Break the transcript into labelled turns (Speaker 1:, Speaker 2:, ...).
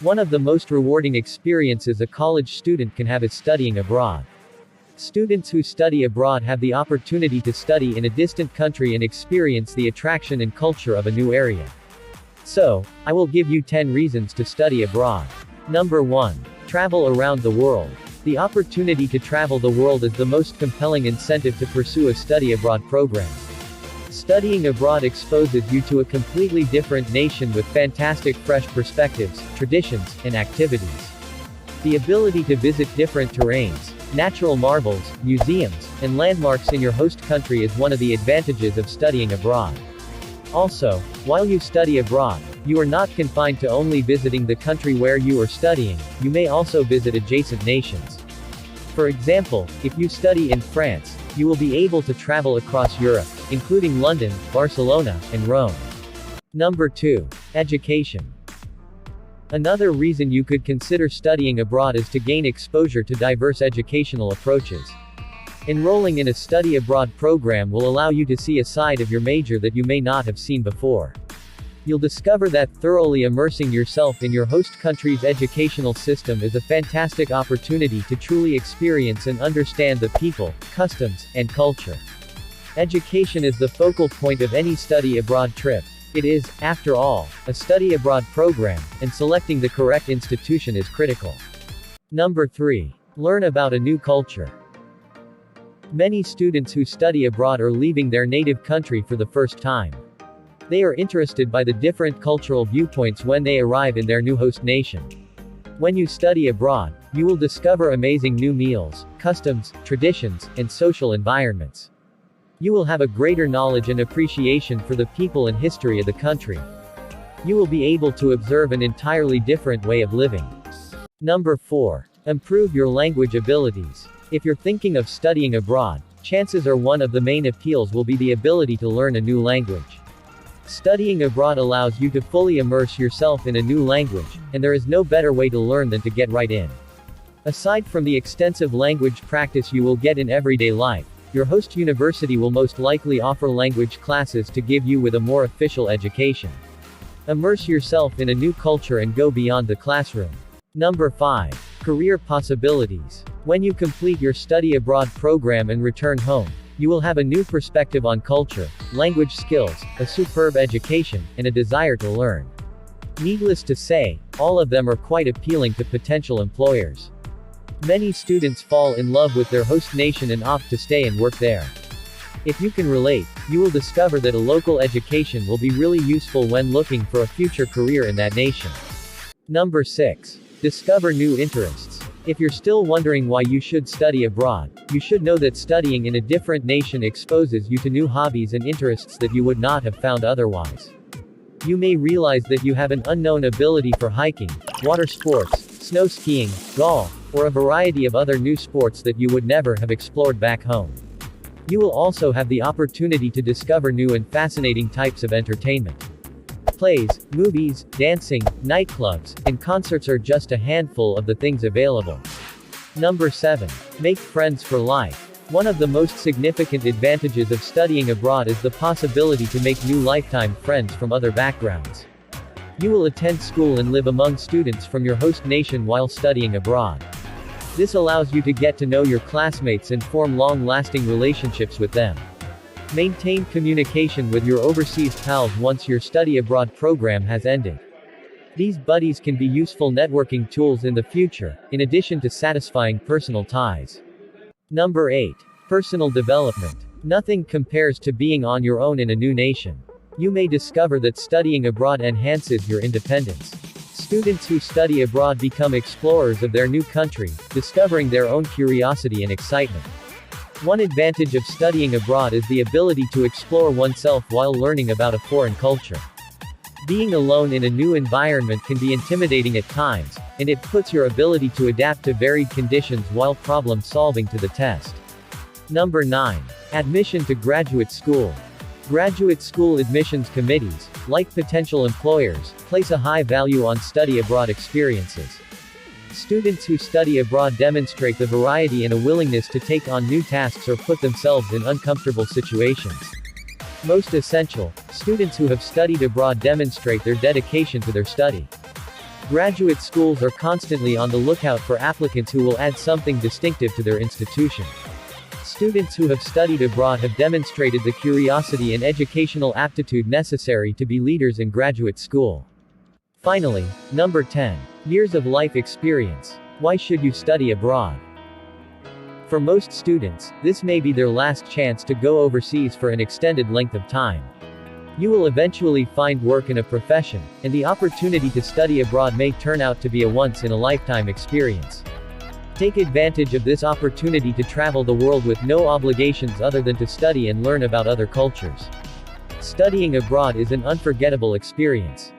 Speaker 1: One of the most rewarding experiences a college student can have is studying abroad. Students who study abroad have the opportunity to study in a distant country and experience the attraction and culture of a new area. So, I will give you 10 reasons to study abroad. Number 1. Travel around the world. The opportunity to travel the world is the most compelling incentive to pursue a study abroad program. Studying abroad exposes you to a completely different nation with fantastic fresh perspectives, traditions, and activities. The ability to visit different terrains, natural marvels, museums, and landmarks in your host country is one of the advantages of studying abroad. Also, while you study abroad, you are not confined to only visiting the country where you are studying, you may also visit adjacent nations. For example, if you study in France, you will be able to travel across Europe, including London, Barcelona, and Rome. Number 2. Education. Another reason you could consider studying abroad is to gain exposure to diverse educational approaches. Enrolling in a study abroad program will allow you to see a side of your major that you may not have seen before. You'll discover that thoroughly immersing yourself in your host country's educational system is a fantastic opportunity to truly experience and understand the people, customs, and culture. Education is the focal point of any study abroad trip. It is, after all, a study abroad program, and selecting the correct institution is critical. Number 3. Learn about a new culture. Many students who study abroad are leaving their native country for the first time. They are interested by the different cultural viewpoints when they arrive in their new host nation. When you study abroad, you will discover amazing new meals, customs, traditions, and social environments. You will have a greater knowledge and appreciation for the people and history of the country. You will be able to observe an entirely different way of living. Number 4. Improve your language abilities. If you're thinking of studying abroad, chances are one of the main appeals will be the ability to learn a new language. Studying abroad allows you to fully immerse yourself in a new language, and there is no better way to learn than to get right in. Aside from the extensive language practice you will get in everyday life, your host university will most likely offer language classes to give you with a more official education. Immerse yourself in a new culture and go beyond the classroom. Number 5. Career possibilities. When you complete your study abroad program and return home, you will have a new perspective on culture, language skills, a superb education, and a desire to learn. Needless to say, all of them are quite appealing to potential employers. Many students fall in love with their host nation and opt to stay and work there. If you can relate, you will discover that a local education will be really useful when looking for a future career in that nation. Number 6. Discover new interests. If you're still wondering why you should study abroad, you should know that studying in a different nation exposes you to new hobbies and interests that you would not have found otherwise. You may realize that you have an unknown ability for hiking, water sports, snow skiing, golf, or a variety of other new sports that you would never have explored back home. You will also have the opportunity to discover new and fascinating types of entertainment. Plays, movies, dancing, nightclubs, and concerts are just a handful of the things available. Number 7. Make friends for life. One of the most significant advantages of studying abroad is the possibility to make new lifetime friends from other backgrounds. You will attend school and live among students from your host nation while studying abroad. This allows you to get to know your classmates and form long-lasting relationships with them. Maintain communication with your overseas pals once your study abroad program has ended. These buddies can be useful networking tools in the future, in addition to satisfying personal ties. Number 8. Personal development. Nothing compares to being on your own in a new nation. You may discover that studying abroad enhances your independence. Students who study abroad become explorers of their new country, discovering their own curiosity and excitement. One advantage of studying abroad is the ability to explore oneself while learning about a foreign culture. Being alone in a new environment can be intimidating at times, and it puts your ability to adapt to varied conditions while problem solving to the test. Number 9. Admission to graduate school. Graduate school admissions committees, like potential employers, place a high value on study abroad experiences. Students who study abroad demonstrate the variety and a willingness to take on new tasks or put themselves in uncomfortable situations. Most essential, students who have studied abroad demonstrate their dedication to their study. Graduate schools are constantly on the lookout for applicants who will add something distinctive to their institution. Students who have studied abroad have demonstrated the curiosity and educational aptitude necessary to be leaders in graduate school. Finally, number 10. Years of life experience. Why should you study abroad? For most students, this may be their last chance to go overseas for an extended length of time. You will eventually find work in a profession, and the opportunity to study abroad may turn out to be a once-in-a-lifetime experience. Take advantage of this opportunity to travel the world with no obligations other than to study and learn about other cultures. Studying abroad is an unforgettable experience.